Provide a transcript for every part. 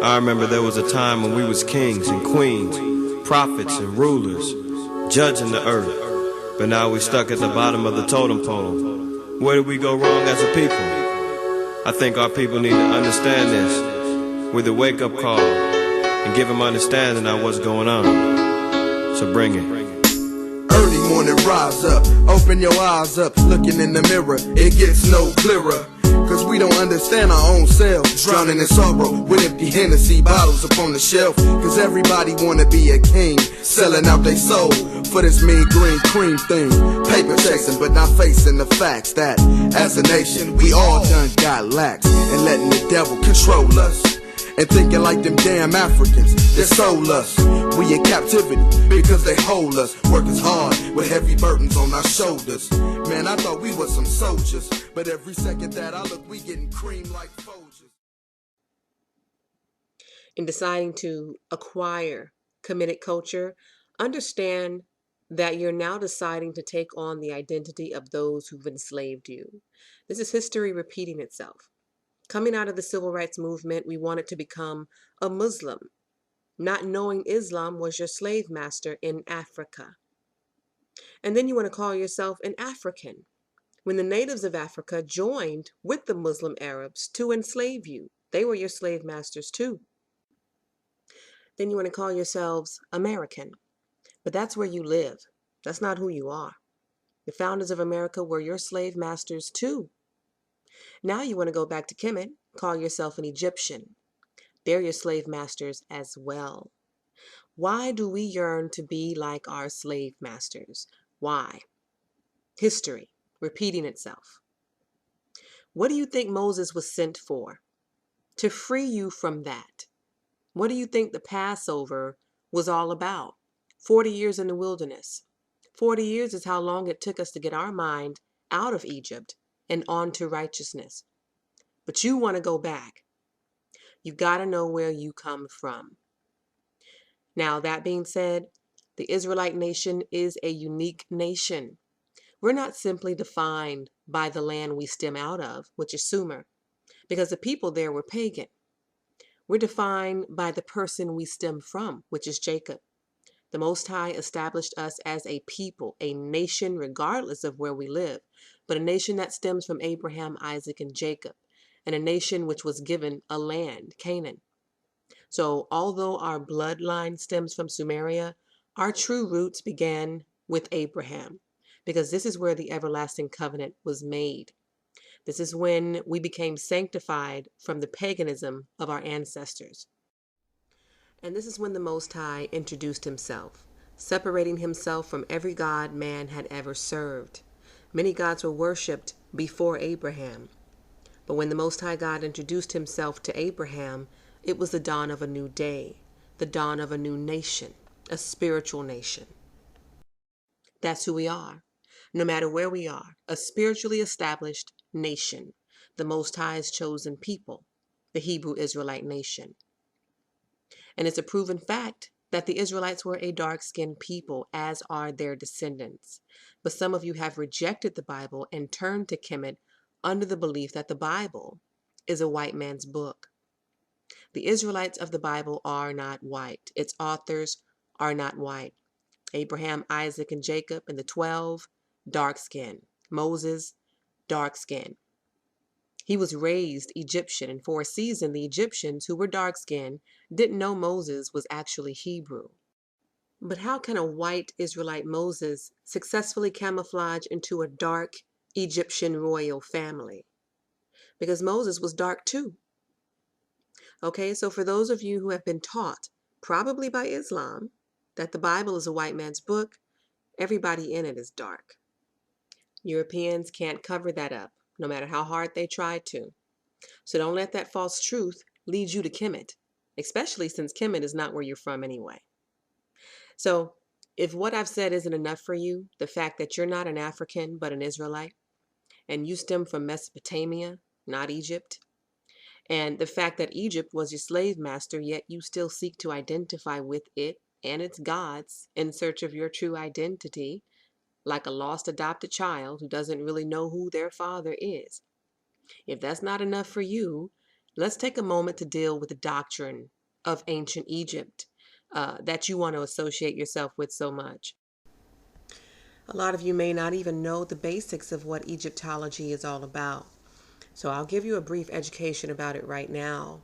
I remember there was a time when we was kings and queens, prophets and rulers, judging the earth. But now we stuck at the bottom of the totem pole. Where did we go wrong as a people? I think our people need to understand this with a wake-up call and give them understanding of what's going on. So bring it. Early morning, rise up, open your eyes up, looking in the mirror, it gets no clearer. Cause we don't understand our own selves, drowning in sorrow with empty Hennessy bottles upon the shelf. Cause everybody wanna be a king, selling out their soul for this mean green cream thing. Paper chasing but not facing the facts that as a nation we all done got lax, and letting the devil control us, and thinking like them damn Africans that sold us. We in captivity because they hold us, working hard with heavy burdens on our shoulders. Man, I thought we were some soldiers, but every second that I look, we getting cream like Folgers. In deciding to acquire comedic culture, understand that you're now deciding to take on the identity of those who've enslaved you. This is history repeating itself. Coming out of the civil rights movement, we wanted to become a Muslim, not knowing Islam was your slave master in Africa. And then you want to call yourself an African, when the natives of Africa joined with the Muslim Arabs to enslave you. They were your slave masters too. Then you want to call yourselves American, but that's where you live. That's not who you are. The founders of America were your slave masters too. Now you want to go back to Kemet, call yourself an Egyptian. They're your slave masters as well. Why do we yearn to be like our slave masters? Why? History repeating itself. What do you think Moses was sent for? To free you from that. What do you think the Passover was all about? 40 years in the wilderness. 40 years is how long it took us to get our mind out of Egypt and onto righteousness. But you want to go back. You got to know where you come from. Now, that being said, the Israelite nation is a unique nation. We're not simply defined by the land we stem out of, which is Sumer, because the people there were pagan. We're defined by the person we stem from, which is Jacob. The Most High established us as a people, a nation regardless of where we live, but a nation that stems from Abraham, Isaac, and Jacob, and a nation which was given a land, Canaan. So although our bloodline stems from Sumeria, our true roots began with Abraham, because this is where the everlasting covenant was made. This is when we became sanctified from the paganism of our ancestors. And this is when the Most High introduced himself, separating himself from every god man had ever served. Many gods were worshipped before Abraham. But when the Most High God introduced himself to Abraham, it was the dawn of a new day, the dawn of a new nation, a spiritual nation. That's who we are. No matter where we are, a spiritually established nation, the Most High's chosen people, the Hebrew Israelite nation. And it's a proven fact that the Israelites were a dark-skinned people, as are their descendants. But some of you have rejected the Bible and turned to Kemet under the belief that the Bible is a white man's book. The Israelites of the Bible are not white. Its authors are not white. Abraham, Isaac, and Jacob, and the 12, dark skin. Moses, dark skin. He was raised Egyptian, and for a season, the Egyptians, who were dark skinned, didn't know Moses was actually Hebrew. But how can a white Israelite Moses successfully camouflage into a dark Egyptian royal family? Because Moses was dark too. Okay, so for those of you who have been taught, probably by Islam, that the Bible is a white man's book, everybody in it is dark. Europeans can't cover that up, no matter how hard they try to. So don't let that false truth lead you to Kemet, especially since Kemet is not where you're from anyway. So if what I've said isn't enough for you, the fact that you're not an African but an Israelite, and you stem from Mesopotamia, not Egypt, and the fact that Egypt was your slave master, yet you still seek to identify with it and its gods in search of your true identity, like a lost adopted child who doesn't really know who their father is. If that's not enough for you, let's take a moment to deal with the doctrine of ancient Egypt that you want to associate yourself with so much. A lot of you may not even know the basics of what Egyptology is all about. So I'll give you a brief education about it right now.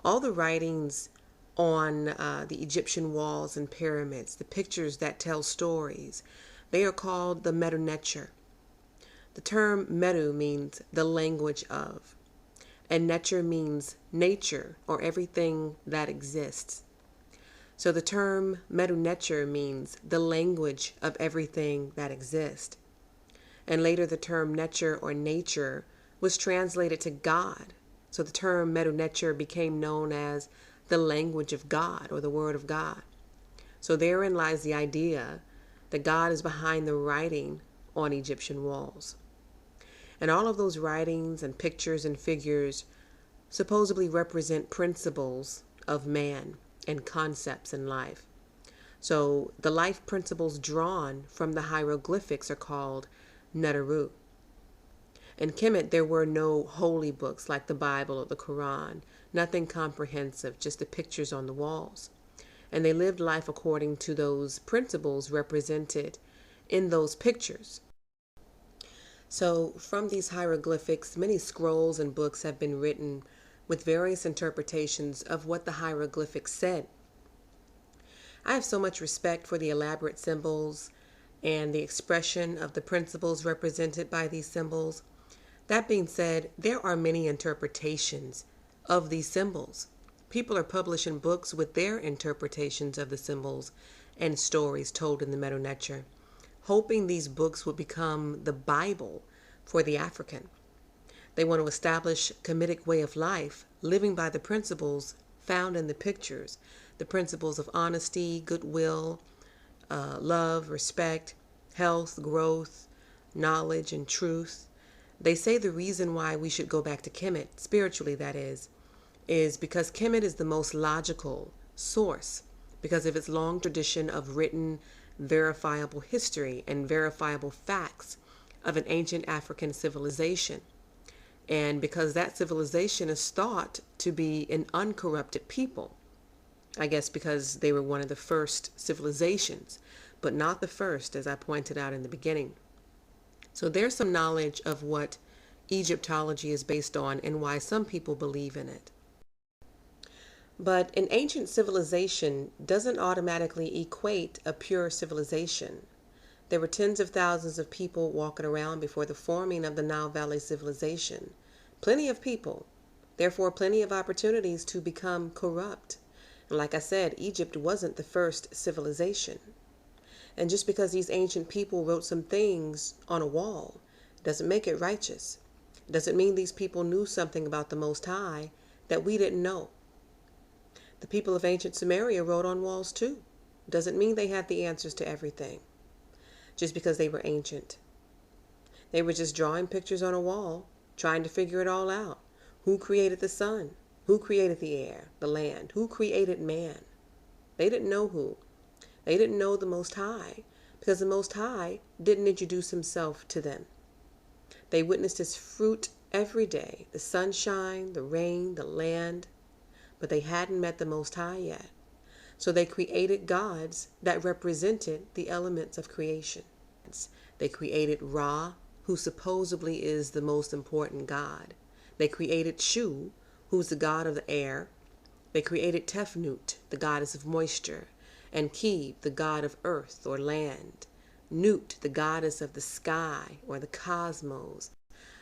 All the writings on the Egyptian walls and pyramids, the pictures that tell stories, they are called the Medu. The term Medu means the language of, and Necher means nature or everything that exists. So the term Medu Necher means the language of everything that exists. And later the term Necher or nature was translated to God. So the term Medu Necher became known as the language of God or the word of God. So therein lies the idea that God is behind the writing on Egyptian walls. And all of those writings and pictures and figures supposedly represent principles of man and concepts in life. So the life principles drawn from the hieroglyphics are called Neteru. In Kemet, there were no holy books like the Bible or the Quran, nothing comprehensive, just the pictures on the walls. And they lived life according to those principles represented in those pictures. So from these hieroglyphics, many scrolls and books have been written with various interpretations of what the hieroglyphics said. I have so much respect for the elaborate symbols and the expression of the principles represented by these symbols. That being said, there are many interpretations of these symbols. People are publishing books with their interpretations of the symbols and stories told in the Medu Neter, hoping these books will become the Bible for the African. They want to establish a comedic way of life, living by the principles found in the pictures, the principles of honesty, goodwill, love, respect, health, growth, knowledge, and truth. They say the reason why we should go back to Kemet, spiritually that is because Kemet is the most logical source because of its long tradition of written, verifiable history and verifiable facts of an ancient African civilization. And because that civilization is thought to be an uncorrupted people, I guess because they were one of the first civilizations, but not the first, as I pointed out in the beginning. So there's some knowledge of what Egyptology is based on and why some people believe in it. But an ancient civilization doesn't automatically equate a pure civilization. There were tens of thousands of people walking around before the forming of the Nile Valley civilization. Plenty of people, therefore plenty of opportunities to become corrupt. And like I said, Egypt wasn't the first civilization. And just because these ancient people wrote some things on a wall doesn't make it righteous. Doesn't mean these people knew something about the Most High that we didn't know. The people of ancient Samaria wrote on walls too. Doesn't mean they had the answers to everything. Just because they were ancient. They were just drawing pictures on a wall, trying to figure it all out. Who created the sun? Who created the air, the land? Who created man? They didn't know who. They didn't know the Most High because the Most High didn't introduce himself to them. They witnessed his fruit every day, the sunshine, the rain, the land, but they hadn't met the Most High yet. So they created gods that represented the elements of creation. They created Ra, who supposedly is the most important god. They created Shu, who's the god of the air. They created Tefnut, the goddess of moisture, and Keb, the god of earth or land. Nut, the goddess of the sky or the cosmos.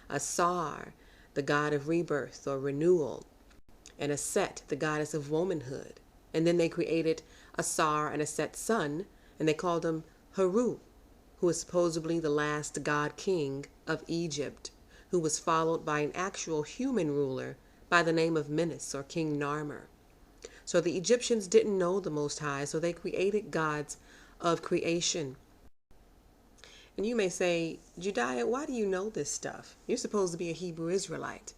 Asar, the god of rebirth or renewal. And Aset, the goddess of womanhood. And then they created Asar and Aset's son, and they called him Haru, who is supposedly the last god king of Egypt, who was followed by an actual human ruler by the name of Menes or King Narmer. So the Egyptians didn't know the Most High, so they created gods of creation. And you may say, Jediah, why do you know this stuff? You're supposed to be a Hebrew Israelite.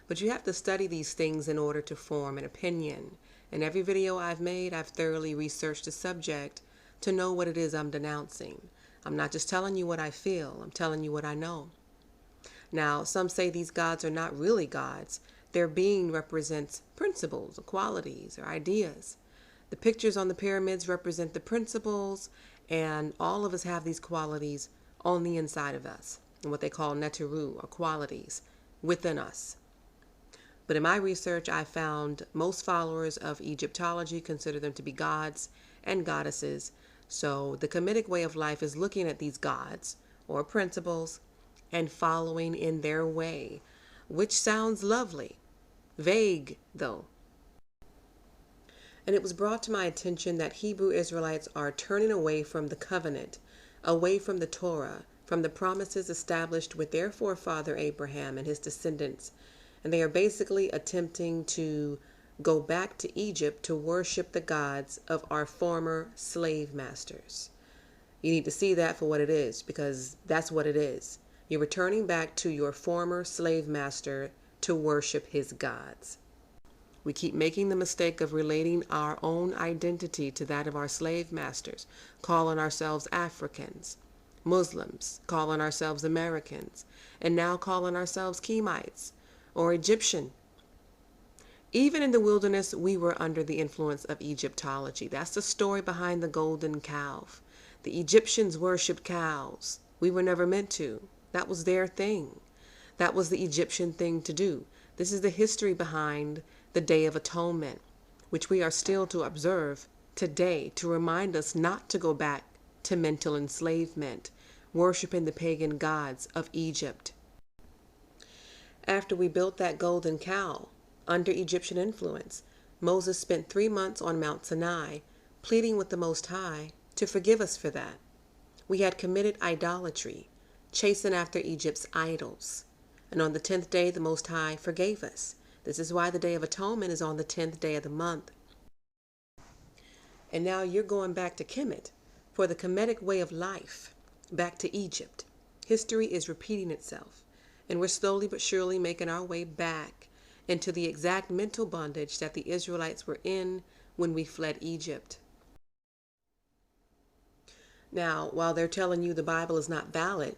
But you have to study these things in order to form an opinion. In every video I've made, I've thoroughly researched the subject to know what it is I'm denouncing. I'm not just telling you what I feel, I'm telling you what I know. Now, some say these gods are not really gods. Their being represents principles or qualities or ideas. The pictures on the pyramids represent the principles, and all of us have these qualities on the inside of us, and what they call neteru, or qualities within us. But in my research, I found most followers of Egyptology consider them to be gods and goddesses. So the comedic way of life is looking at these gods or principles and following in their way, which sounds lovely. Vague, though. And it was brought to my attention that Hebrew Israelites are turning away from the covenant, away from the Torah, from the promises established with their forefather Abraham and his descendants. And they are basically attempting to go back to Egypt to worship the gods of our former slave masters. You need to see that for what it is, because that's what it is. You're returning back to your former slave master to worship his gods. We keep making the mistake of relating our own identity to that of our slave masters, calling ourselves Africans, Muslims, calling ourselves Americans, and now calling ourselves Kemites or Egyptian. Even in the wilderness, we were under the influence of Egyptology. That's the story behind the golden calf. The Egyptians worshipped cows. We were never meant to. That was their thing. That was the Egyptian thing to do. This is the history behind the Day of Atonement, which we are still to observe today to remind us not to go back to mental enslavement, worshiping the pagan gods of Egypt. After we built that golden cow under Egyptian influence, Moses spent 3 months on Mount Sinai, pleading with the Most High to forgive us for that. We had committed idolatry, chasing after Egypt's idols. And on the 10th day, the Most High forgave us. This is why the Day of Atonement is on the 10th day of the month. And now you're going back to Kemet for the comedic way of life, back to Egypt. History is repeating itself, and we're slowly but surely making our way back into the exact mental bondage that the Israelites were in when we fled Egypt. Now, while they're telling you the Bible is not valid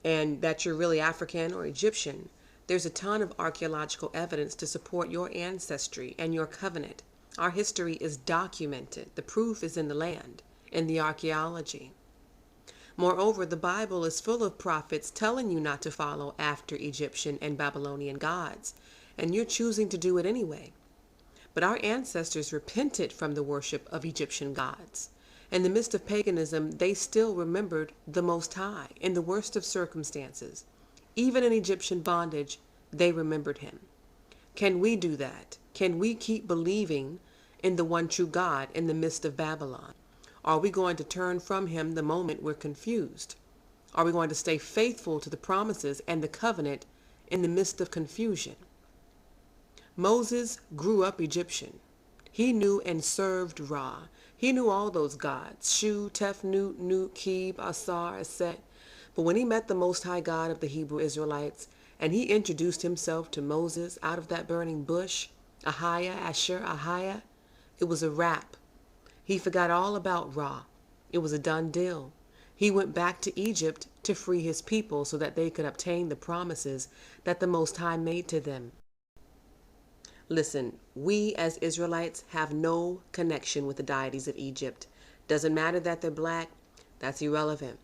and that you're really African or Egyptian, there's a ton of archaeological evidence to support your ancestry and your covenant. Our history is documented. The proof is in the land, in the archaeology. Moreover, the Bible is full of prophets telling you not to follow after Egyptian and Babylonian gods, and you're choosing to do it anyway. But our ancestors repented from the worship of Egyptian gods. In the midst of paganism, they still remembered the Most High in the worst of circumstances. Even in Egyptian bondage, they remembered him. Can we do that? Can we keep believing in the one true God in the midst of Babylon? Are we going to turn from him the moment we're confused? Are we going to stay faithful to the promises and the covenant in the midst of confusion? Moses grew up Egyptian. He knew and served Ra. He knew all those gods, Shu, Tefnut, Nut, Keb, Asar, Set. But when he met the Most High God of the Hebrew Israelites, and he introduced himself to Moses out of that burning bush, Ahiah, Asher, Ahiah, it was a wrap. He forgot all about Ra. It was a done deal. He went back to Egypt to free his people so that they could obtain the promises that the Most High made to them. Listen, we as Israelites have no connection with the deities of Egypt. Doesn't matter that they're black, that's irrelevant.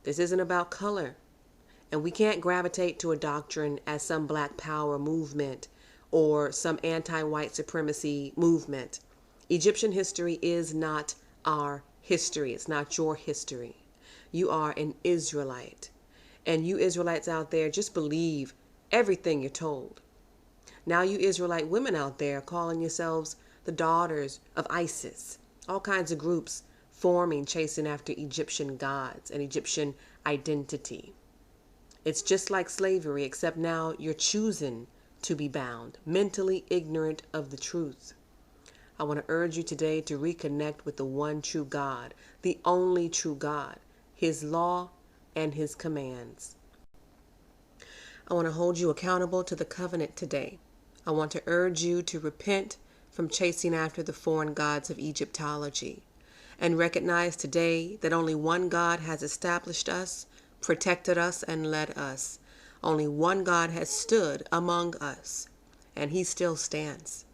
This isn't about color. And we can't gravitate to a doctrine as some black power movement or some anti-white supremacy movement. Egyptian history is not our history. It's not your history. You are an Israelite. And you Israelites out there, just believe everything you're told. Now you Israelite women out there calling yourselves the daughters of Isis. All kinds of groups forming, chasing after Egyptian gods and Egyptian identity. It's just like slavery, except now you're choosing to be bound, mentally ignorant of the truth. I want to urge you today to reconnect with the one true God, the only true God, his law and his commands. I want to hold you accountable to the covenant today. I want to urge you to repent from chasing after the foreign gods of Egyptology and recognize today that only one God has established us, protected us, and led us. Only one God has stood among us, and he still stands.